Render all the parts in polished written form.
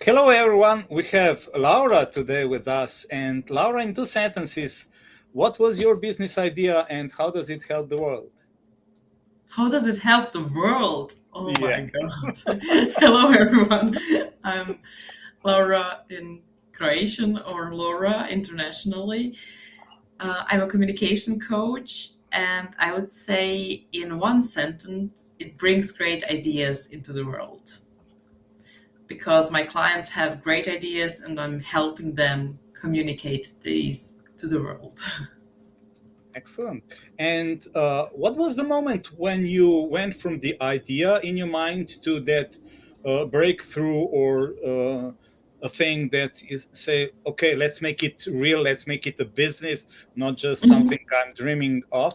Hello, everyone. We have Laura today with us. And Laura, in two sentences, what was your business idea and how does it help the world? How does it help the world? Oh Yeah. my God. Hello, everyone. I'm Laura in Croatian or Laura internationally. I'm a communication coach, and I would say, in one sentence, it brings great ideas into the world because my clients have great ideas and I'm helping them communicate these to the world. Excellent. And what was the moment when you went from the idea in your mind to that breakthrough or a thing that is say, okay, let's make it real, let's make it a business, not just something I'm dreaming of?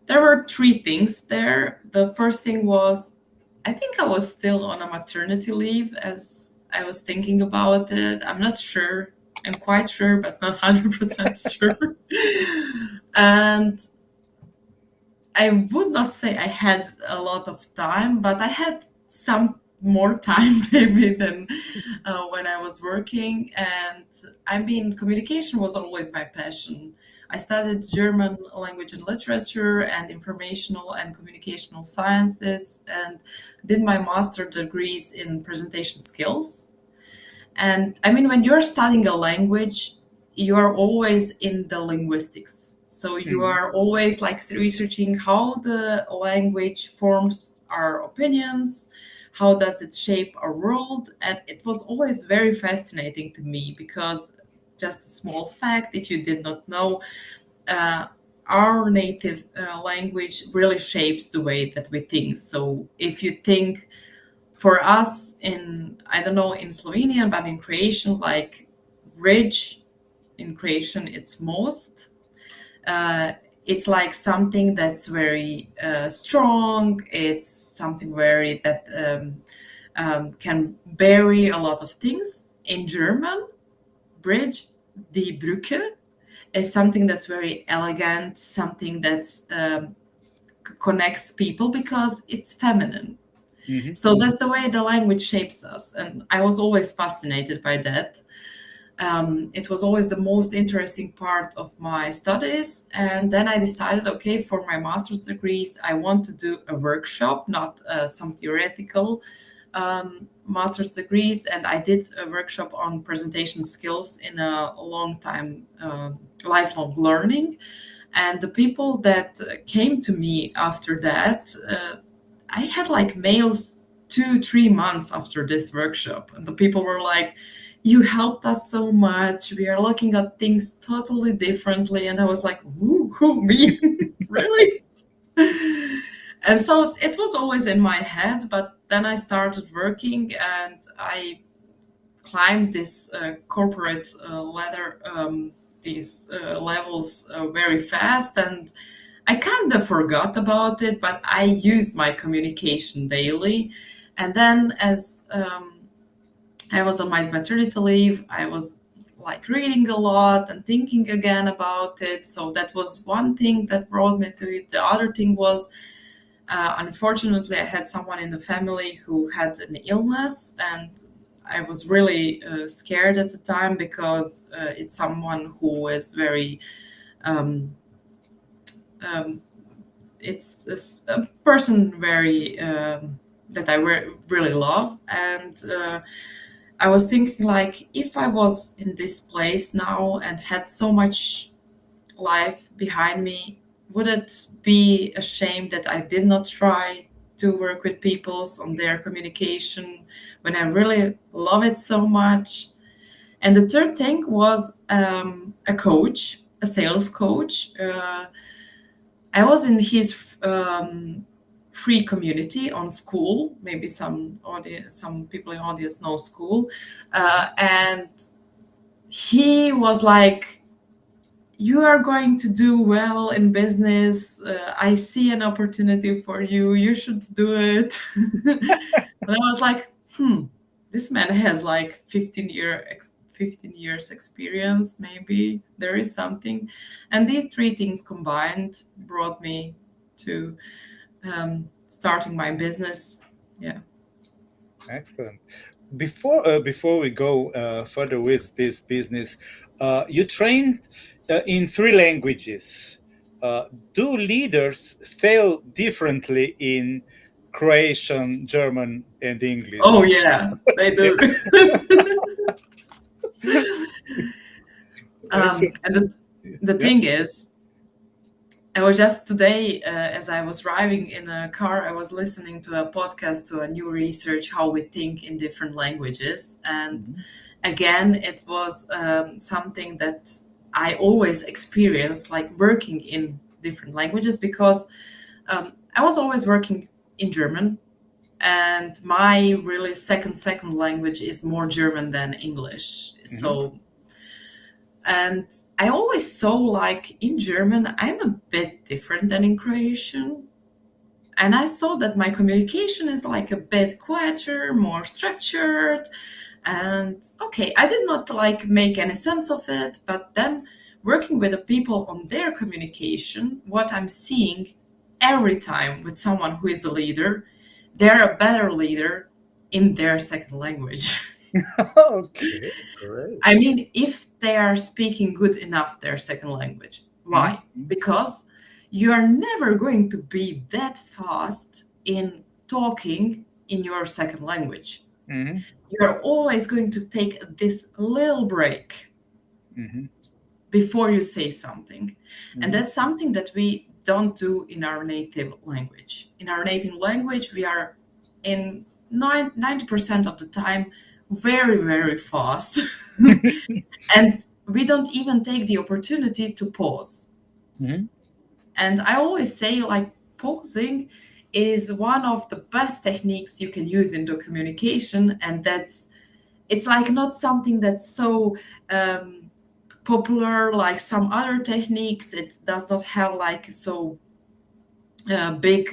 There were three things there. The first thing was, I think I was still on a maternity leave as I was thinking about it. I'm not sure. I'm quite sure, but not 100% sure. And I would not say I had a lot of time, but I had some more time maybe than when I was working. And I mean, communication was always my passion. I studied German language and literature and informational and communicational sciences and did my master degrees in presentation skills. And I mean, when you're studying a language, you are always in the linguistics. So you Mhm. are always like researching how the language forms our opinions, how does it shape our world. And it was always very fascinating to me because, just a small fact, if you did not know, uh, our native language really shapes the way that we think. So if you think, for us in, I don't know in Slovenian, but in Croatian, like bridge in Croatian, it's most. Uh, it's like something that's very strong. It's something very that can bury a lot of things. In German, bridge, die Brücke, is something that's very elegant, something that's connects people because it's feminine. Mhm. So that's the way the language shapes us. And I was always fascinated by that. It was always the most interesting part of my studies. And then I decided, okay, for my master's degrees, I want to do a workshop, not some theoretical master's degrees. And I did a workshop on presentation skills in a long time, lifelong learning. And the people that came to me after that, I had like mails 2 3 months after this workshop, and the people were like, "You helped us so much. We are looking at things totally differently." And I was like, who me? Really? And so it was always in my head, but then I started working and I climbed this corporate ladder, these levels very fast, and I kind of forgot about it, but I used my communication daily. And then, as I was on my maternity leave, I was like reading a lot and thinking again about it. So that was one thing that brought me to it. The other thing was, unfortunately, I had someone in the family who had an illness, and I was really scared at the time because it's someone who is very um, um, it's a person very that I really love, and I was thinking like, if I was in this place now and had so much life behind me, would it be a shame that I did not try to work with people on their communication when I really love it so much? And the third thing was a coach, a sales coach. I was in his free community on school. Maybe some people in audience know school, and he was like, "You are going to do well in business. I see an opportunity for you. You should do it." And I was like, this man has like 15 years experience. Maybe there is something. And these three things combined brought me to starting my business. Yeah. Excellent. Before we go further with this business, you trained in three languages. Uh, do leaders fail differently in Croatian, German, and Oh English? yeah, they Yeah. do. It's a, And the yeah. thing is, I was just today, as I was driving in a car, I was listening to a podcast to a new research how we think in different languages. And Mhm, again, it was something that I always experienced, like working in different languages, because I was always working in German, and my really second language is more German than English. mhm, So, and I always saw like in German, I'm a bit different than in Croatian. And I saw that my communication is like a bit quieter, more structured. And okay, I did not like make any sense of it. But then working with the people on their communication, what I'm seeing every time with someone who is a leader, they're a better leader in their second language. Okay, great. I mean, if they are speaking good enough their second language. Mhm, Why? Because you are never going to be that fast in talking in your second language. mhm, You're always going to take this little break mhm, before you say something. And mhm, that's something that we don't do in our native language. In our native language, we are in 90% of the time very, very fast. And we don't even take the opportunity to pause. mhm, And I always say, like, pausing is one of the best techniques you can use in the communication. And that's, it's like not something that's so popular like some other techniques. It does not have like so big,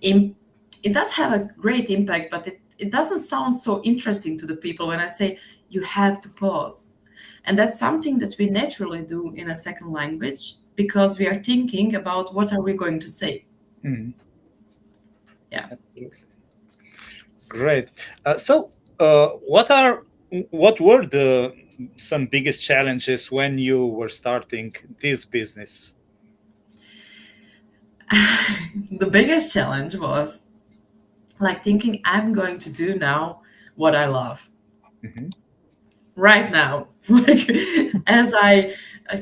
it does have a great impact, but it doesn't sound so interesting to the people when I say you have to pause. And that's something that we naturally do in a second language because we are thinking about what are we going to say. mhm. Yeah. Absolutely. Great. What were the some biggest challenges when you were starting this business? The biggest challenge was like thinking I'm going to do now what I love Mhm, right now. Like as I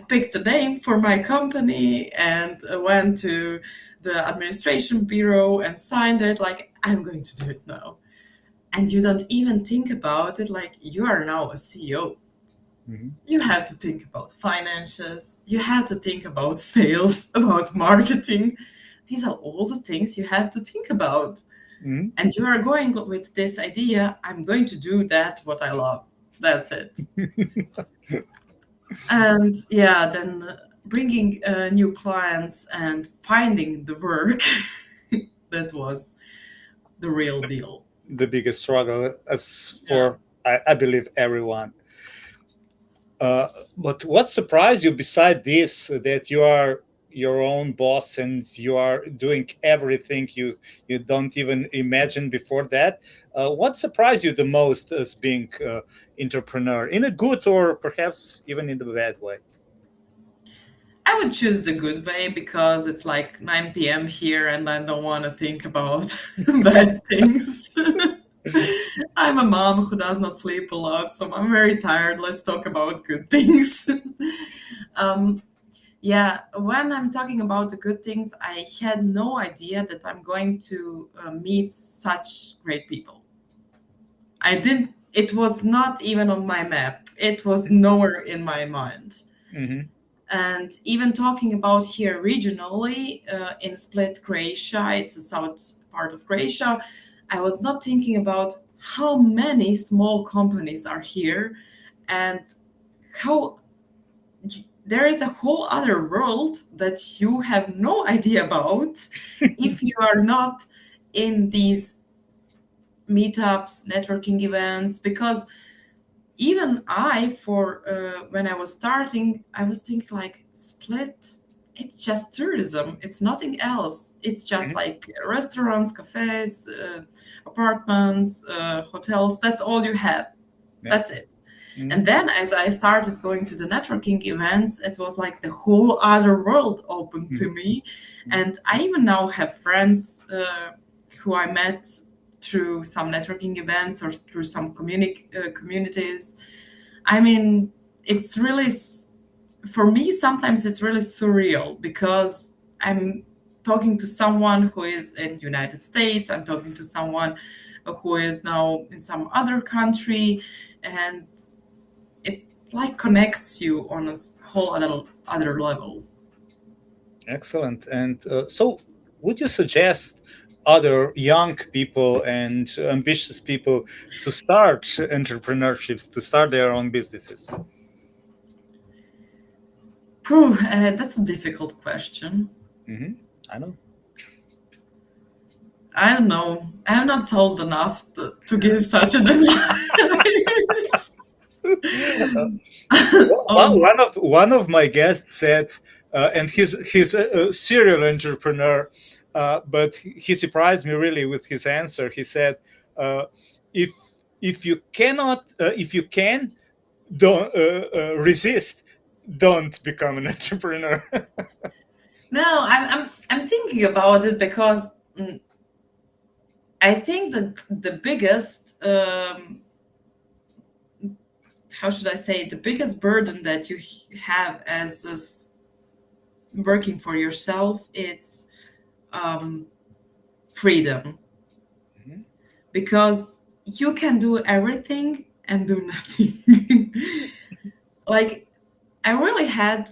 picked a name for my company and went to the administration bureau and signed it, like I'm going to do it now. And you don't even think about it like you are now a CEO. mhm, You have to think about finances, you have to think about sales, about marketing. These are all the things you have to think about. mhm. And you are going with this idea, I'm going to do that what I love. That's it. And yeah, then bringing new clients and finding the work, that was the real deal. The biggest struggle, as Yeah. for I believe everyone. Uh, but what surprised you beside this that you are your own boss and you are doing everything you don't even imagine before that? What surprised you the most as being entrepreneur in a good or perhaps even in the bad way? I would choose the good way because it's like 9 p.m. here and I don't want to think about bad things. I'm a mom who does not sleep a lot, so I'm very tired. Let's talk about good things. um, yeah, when I'm talking about the good things, I had no idea that I'm going to meet such great people. I didn't, it was not even on my map, it was nowhere in my mind. Hmm. And even talking about here regionally in Split, Croatia, it's the south part of Croatia, I was not thinking about how many small companies are here and how there is a whole other world that you have no idea about if you are not in these meetups, networking events, because even I, for when I was starting, I was thinking like Split. it's just tourism. It's nothing else. It's just Mhm. like restaurants, cafes, apartments, hotels. That's all you have. Yeah. That's it. Mhm. And then as I started going to the networking events, it was like the whole other world opened to Mhm. me. Mhm. And I even now have friends who I met through some networking events or through some communities. I mean, it's really, for me, sometimes it's really surreal because I'm talking to someone who is in United States, I'm talking to someone who is now in some other country, and it like connects you on a whole other level. Excellent. And so, would you suggest other young people and ambitious people to start entrepreneurships, to start their own businesses? Phew, that's a difficult question. Hmm. I know. I don't know. I'm not old enough to give such an advice. um, One of my guests said, and he's a serial entrepreneur, but he surprised me really with his answer. He said, uh, "If if you can don't resist, don't become an entrepreneur." no, I'm thinking about it because I think the biggest how should I say, the biggest burden that you have as working for yourself, it's um, freedom, Mhm. because you can do everything and do nothing. Like I really had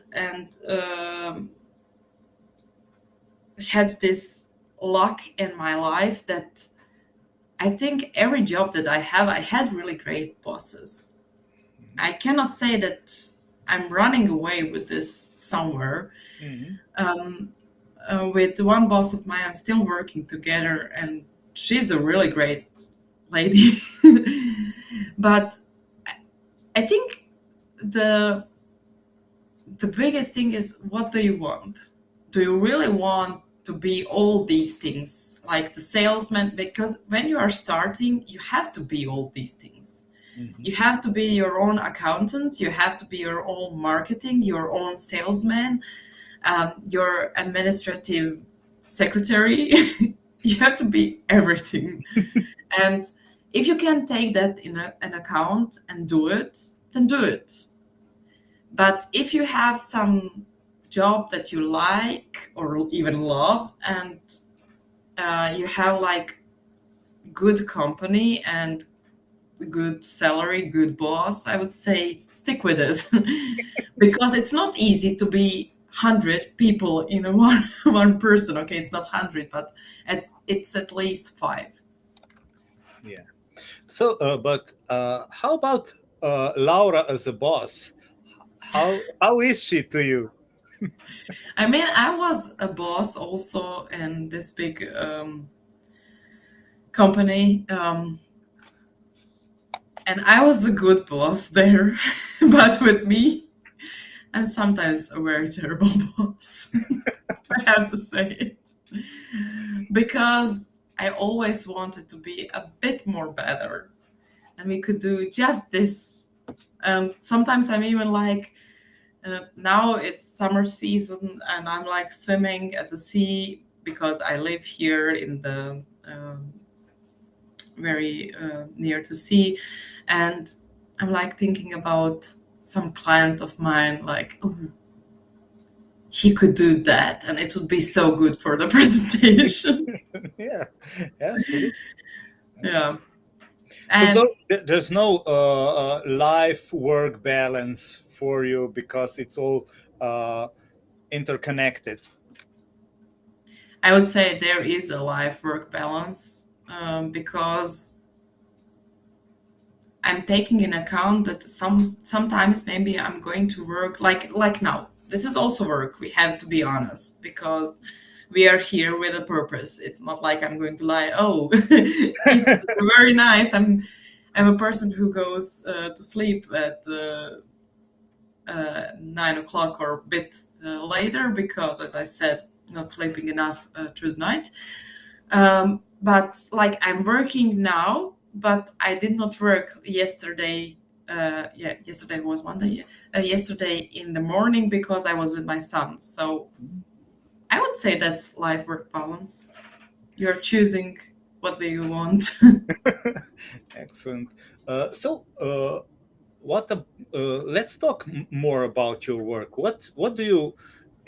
this luck in my life that I think every job that I had really great bosses. I cannot say that I'm running away with this somewhere. Mhm. Um, with one boss of mine, I'm still working together, and she's a really great lady. But I think the the biggest thing is, what do you want? Do you really want to be all these things like the salesman? Because when you are starting, you have to be all these things. Mhm. You have to be your own accountant, you have to be your own marketing, your own salesman, your administrative secretary. You have to be everything. And if you can take that in an account and do it, then do it. But if you have some job that you like or even love, and you have like good company and good salary, good boss, I would say stick with it. Because it's not easy to be 100 people in a one person. Okay, it's not 100, but it's at least five. Yeah. So, but how about Laura as a boss? How is she to you? I mean, I was a boss also in this big company, and I was a good boss there. But with me, I'm sometimes a very terrible boss. I have to say it. Because I always wanted to be a bit more better, and we could do just this. And sometimes I'm even like, now it's summer season, and I'm like swimming at the sea because I live here in the very near to sea, and I'm like thinking about some client of mine, like, oh, he could do that, and it would be so good for the presentation. Yeah, absolutely. Yeah, So and there's no life work balance for you because it's all uh, interconnected. I would say there is a life work balance, because I'm taking in account that sometimes maybe I'm going to work like now. This is also work. We have to be honest, because we are here with a purpose. It's not like I'm going to lie. Oh, it's very nice. I'm a person who goes to sleep at 9 o'clock or a bit later because, as I said, not sleeping enough through the night. But like I'm working now, but I did not work yesterday. Yeah, yesterday was Monday. Yeah. Yesterday in the morning because I was with my son. So I would say that's life work balance. You're choosing what do you want. Excellent. So, let's talk more about your work. What do you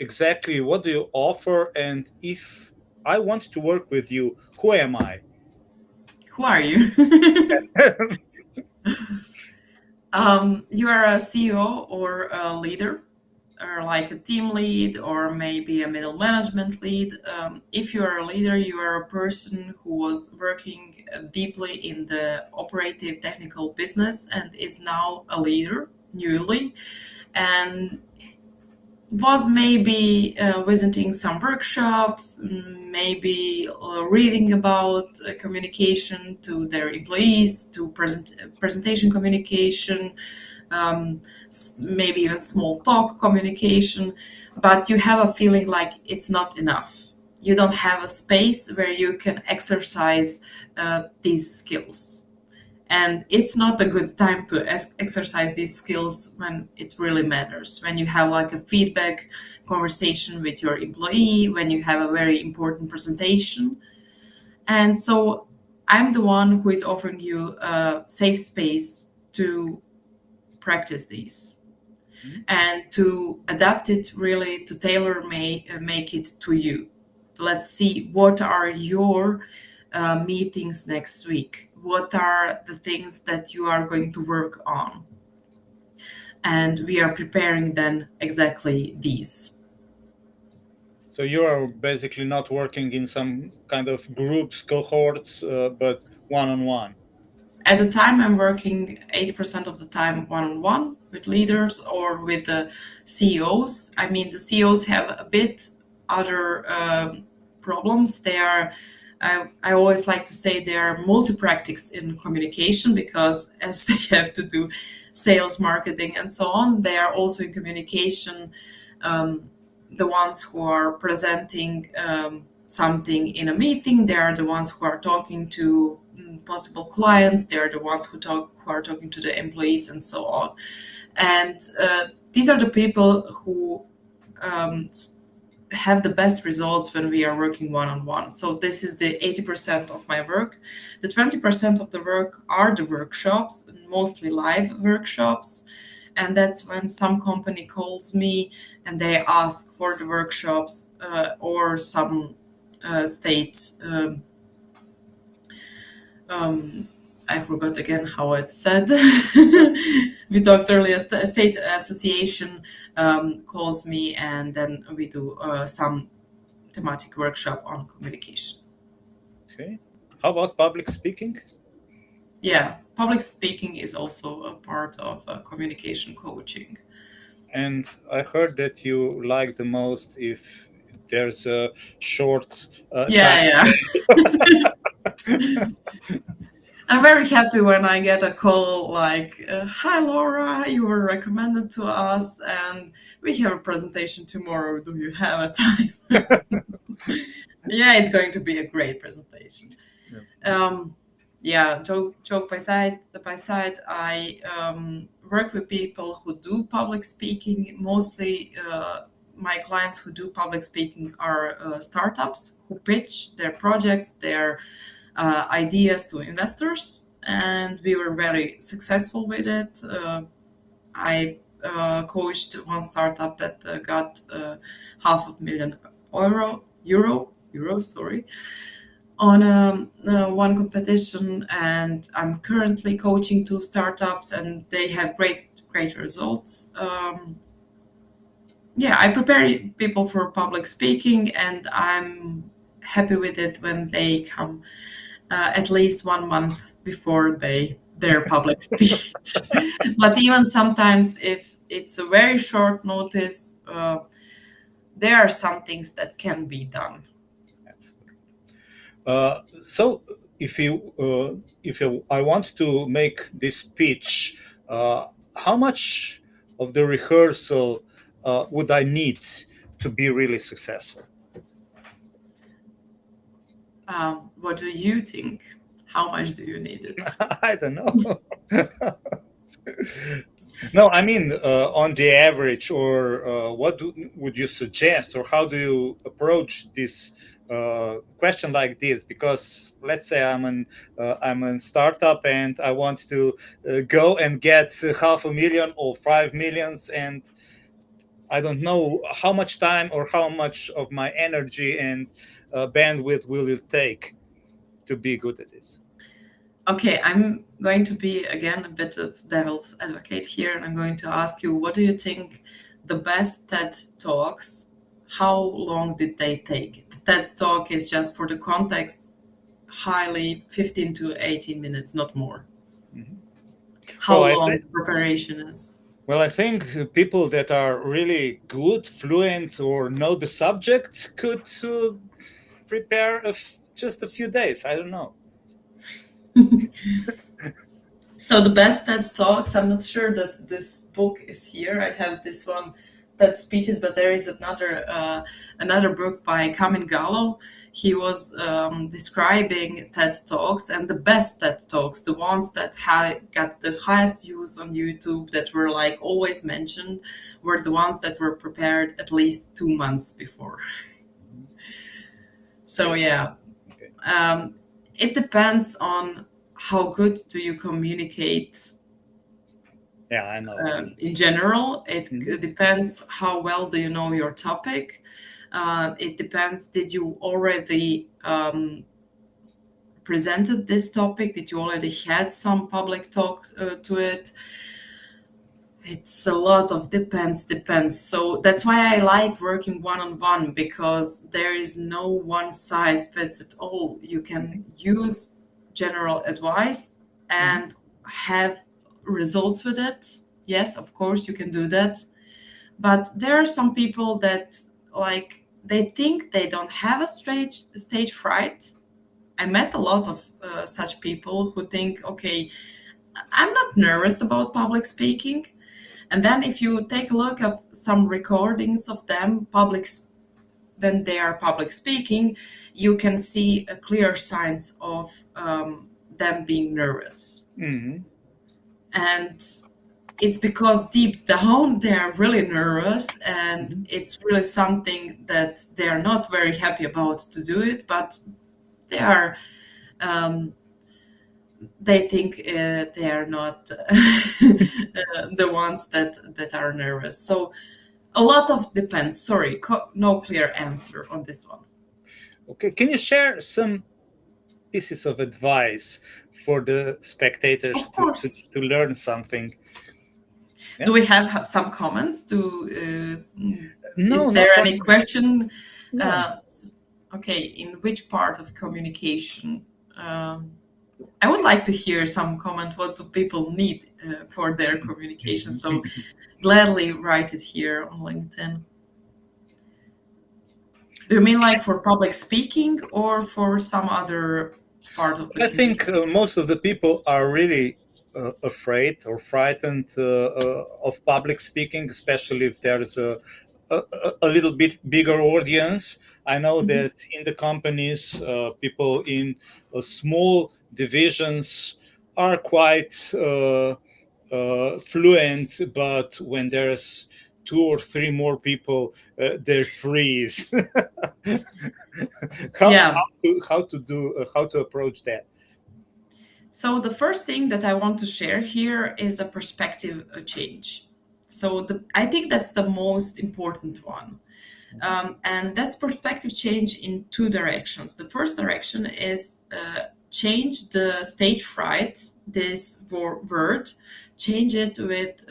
exactly? What do you offer? And if I want to work with you, who am I? Who are you? You are a CEO or a leader, or like a team lead, or maybe a middle management lead. If you are a leader, you are a person who was working deeply in the operative technical business and is now a leader newly, and was maybe visiting some workshops, maybe reading about communication to their employees, to presentation communication, maybe even small talk communication, but you have a feeling like it's not enough. You don't have a space where you can exercise these skills. And it's not a good time to exercise these skills when it really matters. When you have like a feedback conversation with your employee, when you have a very important presentation. And so I'm the one who is offering you a safe space to practice these and to adapt it really to tailor make it to you. Let's see what are your meetings next week. What are the things that you are going to work on? And we are preparing then exactly these. So you are basically not working in some kind of groups, cohorts, but one on one. At the time, I'm working 80% of the time one on one with leaders or with the CEOs. I mean, the CEOs have a bit other problems. I always like to say they are multi practice in communication because as they have to do sales, marketing, and so on, they are also in communication. The ones who are presenting something in a meeting, they are the ones who are talking to possible clients, they are the ones who are talking to the employees and so on. And these are the people who um, have the best results when we are working one on one. So this is the 80% of my work. The 20% of the work are the workshops, mostly live workshops. And that's when some company calls me and they ask for the workshops or some state I forgot again how it's said. We talked earlier. State association calls me, and then we do some thematic workshop on communication. Okay. How about public speaking? Yeah, public speaking is also a part of communication coaching. And I heard that you like the most if there's a short time. Yeah, yeah. I'm very happy when I get a call like, "Hi Laura, you were recommended to us, and we have a presentation tomorrow. Do you have a time?" Yeah, it's going to be a great presentation. Um, yeah, joke by side, I work with people who do public speaking. Mostly, my clients who do public speaking are startups who pitch their projects, their ideas to investors, and we were very successful with it. I coached one startup that got half of million euro, sorry, on one competition, and I'm currently coaching two startups, and they have great results. Yeah, I prepare people for public speaking, and I'm happy with it when they come at least 1 month before their public speech. But even sometimes, if it's a very short notice, there are some things that can be done. So if you, I want to make this pitch, how much of the rehearsal would I need to be really successful? What do you think? How much do you need it? I don't know. No, I mean, on the average, or would you suggest, or how do you approach this question like this? Because let's say I'm a startup and I want to go and get 500,000 or 5 millions, and I don't know how much time or how much of my energy and bandwidth will it take to be good at this. Okay, I'm going to be again a bit of devil's advocate here, and I'm going to ask you, what do you think the best TED Talks, how long did they take? The TED Talk is just for the context, highly 15 to 18 minutes, not more. Mhm. How Well, long the preparation is. I think people that are really good, fluent, or know the subject could prepare just a few days. I don't know. So the best TED Talks, I'm not sure that this book is here. I have this one, TED Speeches, but there is another book by Kamin Gallo. He was describing TED Talks, and the best TED Talks, the ones that got the highest views on YouTube, that were like always mentioned, were the ones that were prepared at least 2 months before. So Okay. yeah, Okay. it depends on how good do you communicate. Yeah, I know. I know. In general, it Mhm. depends how well do you know your topic. It depends, did you already presented this topic? Did you already had some public talk to it? It's a lot of depends. So that's why I like working one on one, because there is no one size fits it all. You can use general advice Mhm. and have results with it. Yes, of course, you can do that. But there are some people that, like, they think they don't have a stage fright. I met a lot of such people who think, okay, I'm not nervous about public speaking. And then if you take a look of some recordings of them when they are public speaking, you can see a clear signs of them being nervous. Mhm. And it's because deep down they are really nervous, and Mhm. it's really something that they are not very happy about to do it, but they are um, they think they are not the ones that are nervous. So a lot of depends. Sorry, no clear answer on this one. Okay. Can you share some pieces of advice for the spectators Of course. to learn something? Do Yeah. we have some comments? Is No, there not any right. question? No. Uh, okay, in which part of communication? Um, I would like to hear some comment. What do people need for their communication? So gladly write it here on LinkedIn. Do you mean like for public speaking or for some other part of the I think communication? most of the people are really afraid or frightened of public speaking, especially if there's a little bit bigger audience. I know Mhm. that in the companies, people in small divisions are quite fluent, but when there's two or three more people, they freeze. Yeah. How to approach that? So the first thing that I want to share here is a perspective change. So I think that's the most important one. And that's perspective change in two directions. The first direction is change the stage fright, this word, change it with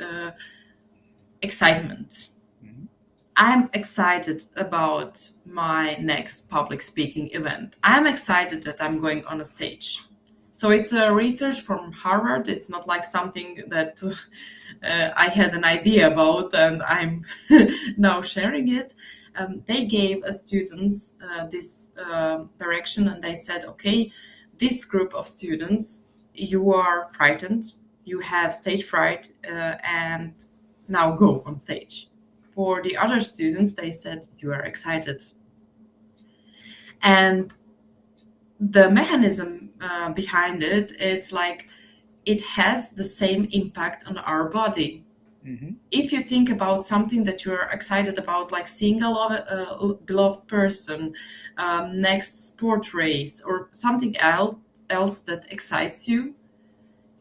excitement. Mhm. I'm excited about my next public speaking event. I'm excited that I'm going on a stage. So it's a research from Harvard. It's not like something that I had an idea about and I'm now sharing it. They gave students this direction, and they said, okay, this group of students, you are frightened, you have stage fright, and now go on stage. For the other students, they said, you are excited. And the mechanism behind it, it's like it has the same impact on our body. Mm-hmm. If you think about something that you're excited about, like seeing beloved person, next sport race, or something else that excites you,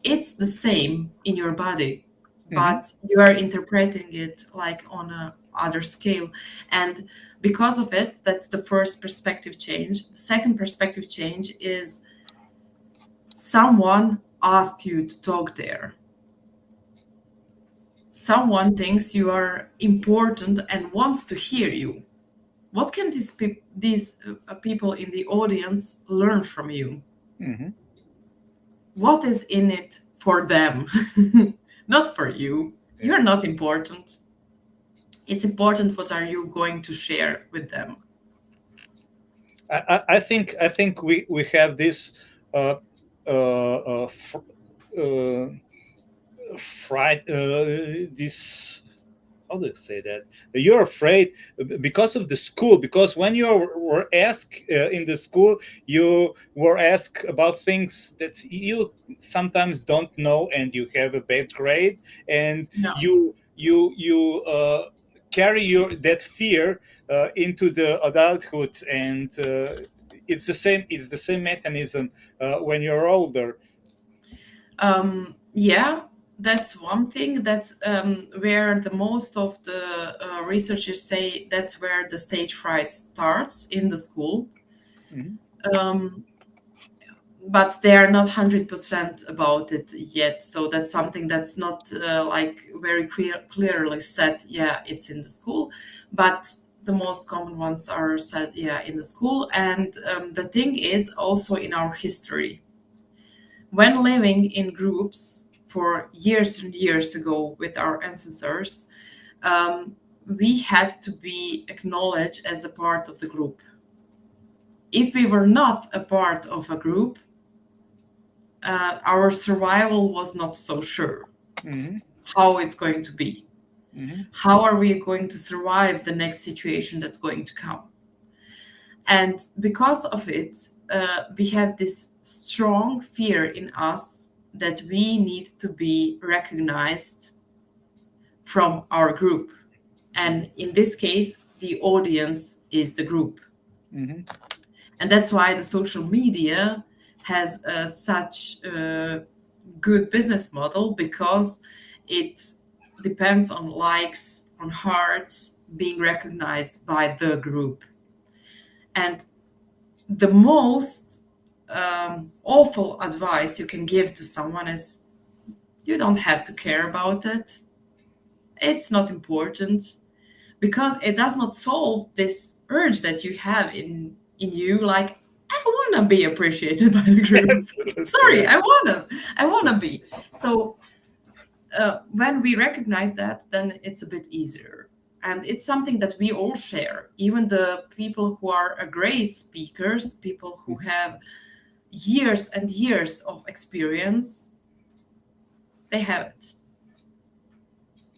it's the same in your body, Mm-hmm. but you are interpreting it like on a other scale. And because of it, that's the first perspective change. The second perspective change is someone asked you to talk there. Someone thinks you are important and wants to hear you. What can these people in the audience learn from you? Mm-hmm. What is in it for them? Not for you. Yeah. You're not important. It's important what are you going to share with them. I think we have this uh, uh, uh, fr- uh, this, how do you say that, you're afraid because of the school, because when you were asked in the school, you were asked about things that you sometimes don't know, and you have a bad grade, and Yeah. you carry your that fear into the adulthood, and it's the same mechanism when you're older. Yeah, that's one thing. That's where the most of the researchers say that's where the stage fright starts in the school. Mhm. Um, but they are not 100% about it yet. So that's something that's not like very clearly said, yeah, it's in the school. But the most common ones are said, yeah, in the school. And the thing is also in our history. When living in groups for years and years ago with our ancestors, um, we had to be acknowledged as a part of the group. If we were not a part of a group, our survival was not so sure Mhm. how it's going to be. Mhm. How are we going to survive the next situation that's going to come? And because of it, we have this strong fear in us that we need to be recognized from our group. And in this case, the audience is the group. Mhm. And that's why the social media has such a good business model, because it depends on likes, on hearts, being recognized by the group. And the most awful advice you can give to someone is you don't have to care about it. It's not important, because it does not solve this urge that you have in you, like I want to be appreciated by the group. Absolutely Sorry, right. I want to be. So when we recognize that, then it's a bit easier. And it's something that we all share. Even the people who are a great speakers, people who have years and years of experience, they have it.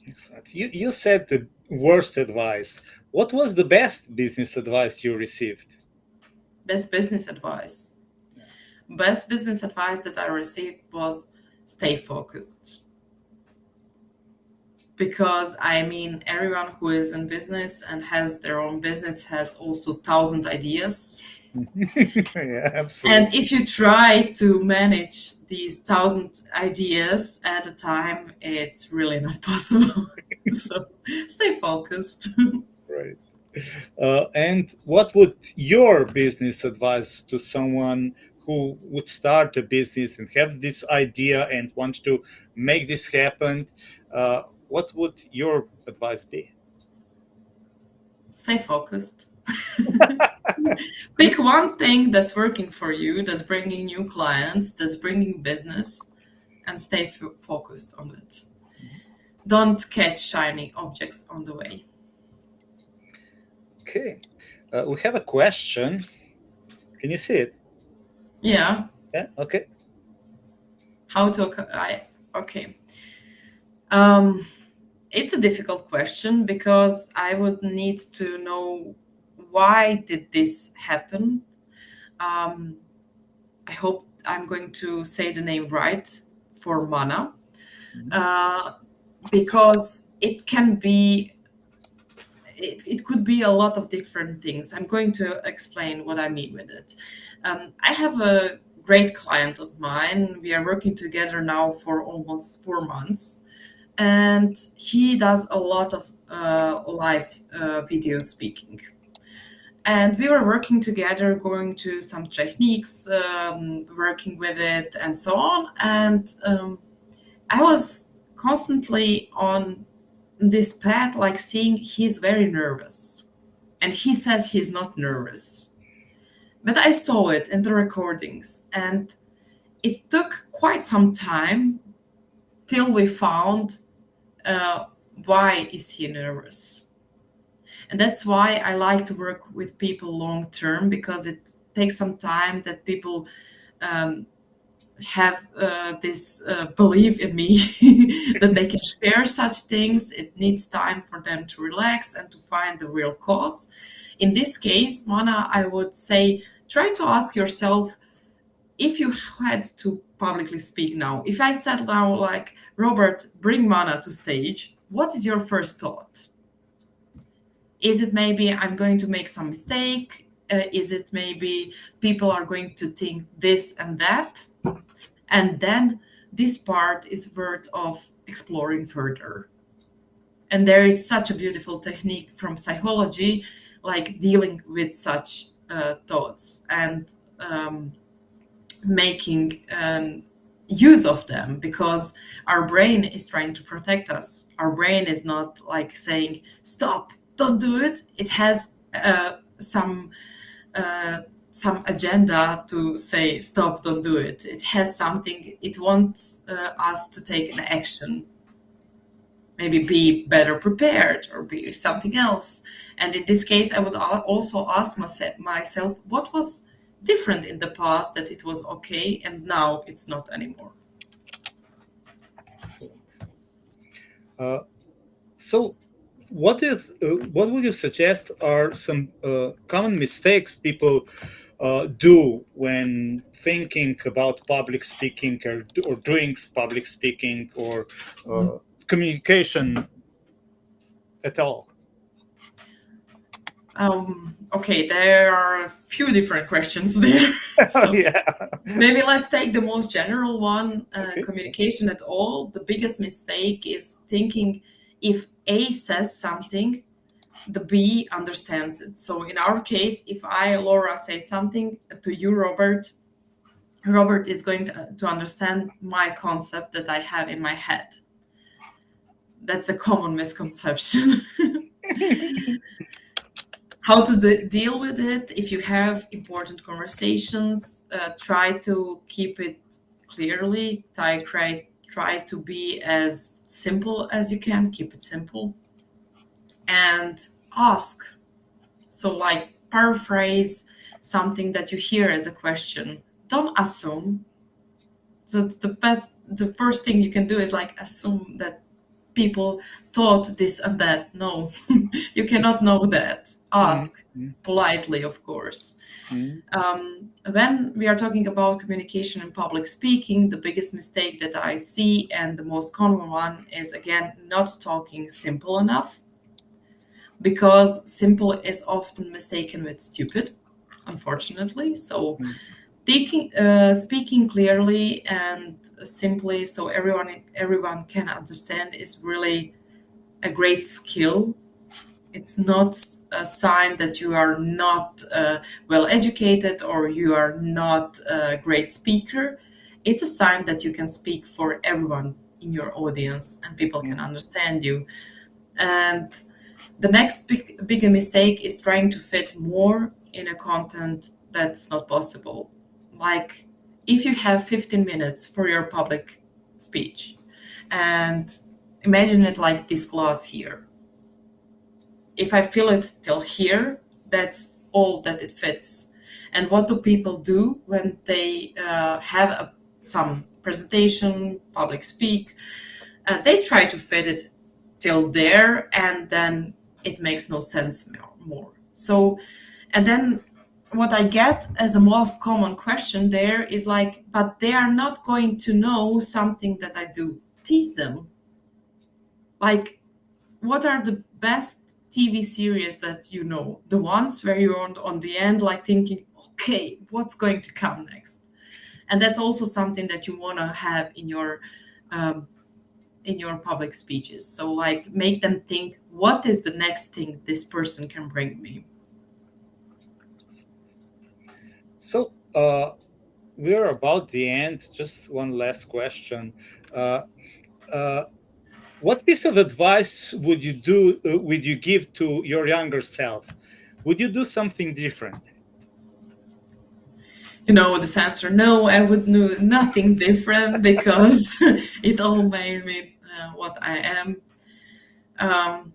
Excellent. You said the worst advice. What was the best business advice you received? Best business advice. Yeah. Best business advice that I received was stay focused. Because I mean, everyone who is in business and has their own business has also thousand ideas. Yeah, And absolutely. if you try to manage these thousand ideas at a time, it's really not possible. So stay focused. Right. And what would your business advice to someone who would start a business and have this idea and wants to make this happen? What would your advice be? Stay focused. Pick one thing that's working for you, that's bringing new clients, that's bringing business, and stay focused on it. Don't catch shiny objects on the way. Okay. We have a question. Can you see it? Yeah. Yeah. Okay. How to I okay. Um It's a difficult question because I would need to know why did this happen. Um, I hope I'm going to say the name right for Mana, uh, because it could be a lot of different things. I'm going to explain what I mean with it. I have a great client of mine. We are working together now for almost 4 months, and he does a lot of live video speaking. And we were working together, going to some techniques, working with it, and so on. And I was constantly on this path, like seeing he's very nervous. And he says he's not nervous. But I saw it in the recordings, and it took quite some time till we found uh, why is he nervous. And that's why I like to work with people long term, because it takes some time that people um, have this belief in me that they can share such things. It needs time for them to relax and to find the real cause. In this case, Mana, I would say try to ask yourself, if you had to publicly speak now, if I said now, like, Robert, bring Mana to stage, what is your first thought? Is it maybe I'm going to make some mistake? Is it maybe people are going to think this and that? And then this part is worth of exploring further. And there is such a beautiful technique from psychology, like dealing with such thoughts and making use of them, because our brain is trying to protect us. Our brain is not like saying, stop, don't do it. It has uh, some agenda to say, stop, don't do it. It has something, it wants us to take an action, maybe be better prepared or be something else. And in this case, I would also ask myself, what was different in the past that it was okay and now it's not anymore. Excellent. Uh, so, what would you suggest are some common mistakes people do when thinking about public speaking, or doing public speaking, or communication at all? Okay, there are a few different questions there. So Yeah. maybe let's take the most general one, Okay. communication at all. The biggest mistake is thinking if A says something, the B understands it. So in our case, if I, Laura, say something to you, Robert, Robert is going to understand my concept that I have in my head. That's a common misconception. How to deal with it? If you have important conversations, try to keep it clearly. Try to be as simple as you can. Keep it simple and ask. So, like, paraphrase something that you hear as a question. Don't assume. So the first thing you can do is like assume that people thought this and that. No, you cannot know that. Ask Mhm. politely, of course. Mhm. When we are talking about communication and public speaking, the biggest mistake that I see and the most common one is, again, not talking simple enough, because simple is often mistaken with stupid, unfortunately. So speaking clearly and simply so everyone can understand is really a great skill. It's not a sign that you are not well educated or you are not a great speaker. It's a sign that you can speak for everyone in your audience and people can understand you. And the next bigger mistake is trying to fit more in a content that's not possible. Like, if you have 15 minutes for your public speech, and imagine it like this glass here. If I fill it till here, that's all that it fits. And what do people do when they have some presentation, public speak? They try to fit it till there, and then it makes no sense more. So, and then what I get as a most common question there is like, but they are not going to know something that I do. Tease them. Like, what are the best TV series that you know? The ones where you're on the end, like thinking, okay, what's going to come next? And that's also something that you want to have um, in your public speeches. So, like, make them think, what is the next thing this person can bring me? So we're about the end. Just one last question. Uh, uh, what piece of advice would you give to your younger self? Would you do something different? You know, this answer, no, I would do nothing different because it all made me what I am. Um,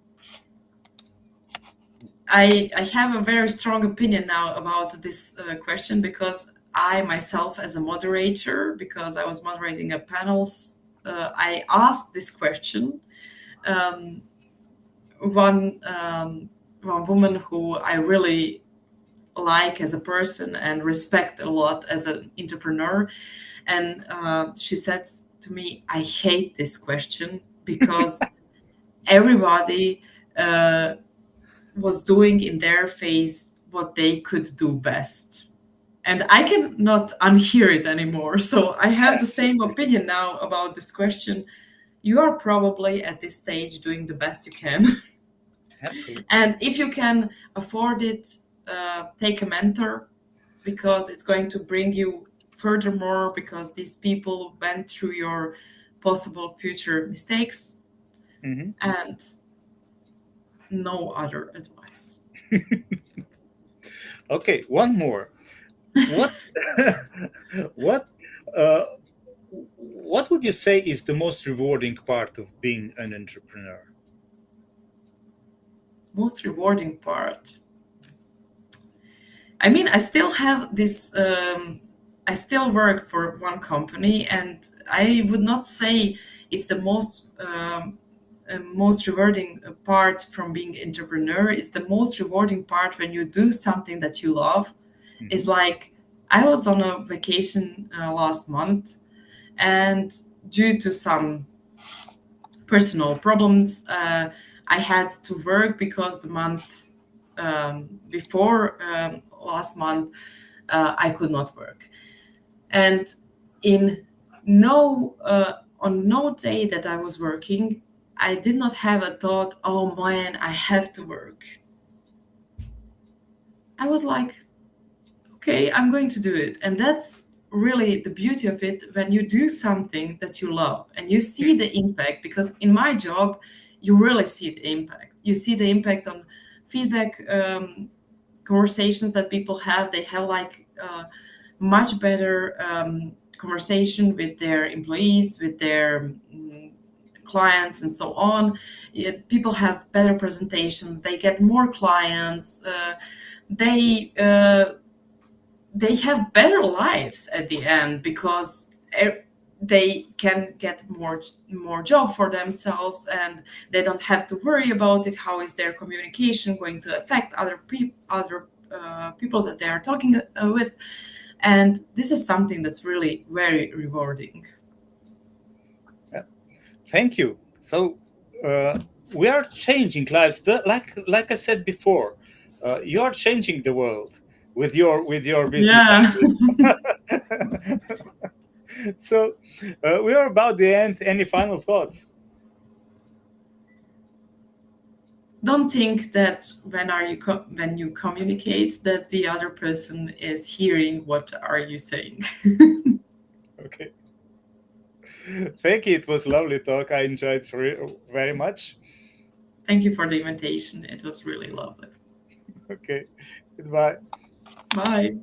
I have a very strong opinion now about this question because I myself, as a moderator, because I was moderating a panels, I asked this question. Um, one one woman who I really like as a person and respect a lot as an entrepreneur, and she said to me, "I hate this question because everybody." Was doing in their face what they could do best. And I cannot unhear it anymore. So I have the same opinion now about this question. You are probably at this stage doing the best you can. Absolutely. And if you can afford it, take a mentor because it's going to bring you furthermore because these people went through your possible future mistakes Hmm. and no other advice. Okay, one more. What what uh, what would you say is the most rewarding part of being an entrepreneur? Most rewarding part. I mean, I still have this. I still work for one company, and I would not say it's the most rewarding part from being entrepreneur. It's the most rewarding part when you do something that you love. Hmm. It's like I was on a vacation last month, and due to some personal problems, I had to work because the month before last month I could not work, and in on no day that I was working, I did not have a thought, oh man, I have to work. I was like, okay, I'm going to do it. And that's really the beauty of it when you do something that you love and you see the impact. Because in my job, you really see the impact. You see the impact on feedback conversations that people have. They have like much better conversation with their employees, with their clients, and so on. People have better presentations. They get more clients. They they have better lives at the end because they can get more job for themselves and they don't have to worry about it. How is their communication going to affect other people that they are talking with? And this is something that's really very rewarding. Yeah. Thank you. So uh, we are changing lives. Like I said before, you are changing the world with your business Yeah. idea. So we are about the end. Any final thoughts? Don't think that when you communicate that the other person is hearing what are you saying. Okay. Thank you. It was lovely talk. I enjoyed very much. Thank you for the invitation. It was really lovely. Okay. Goodbye. Bye.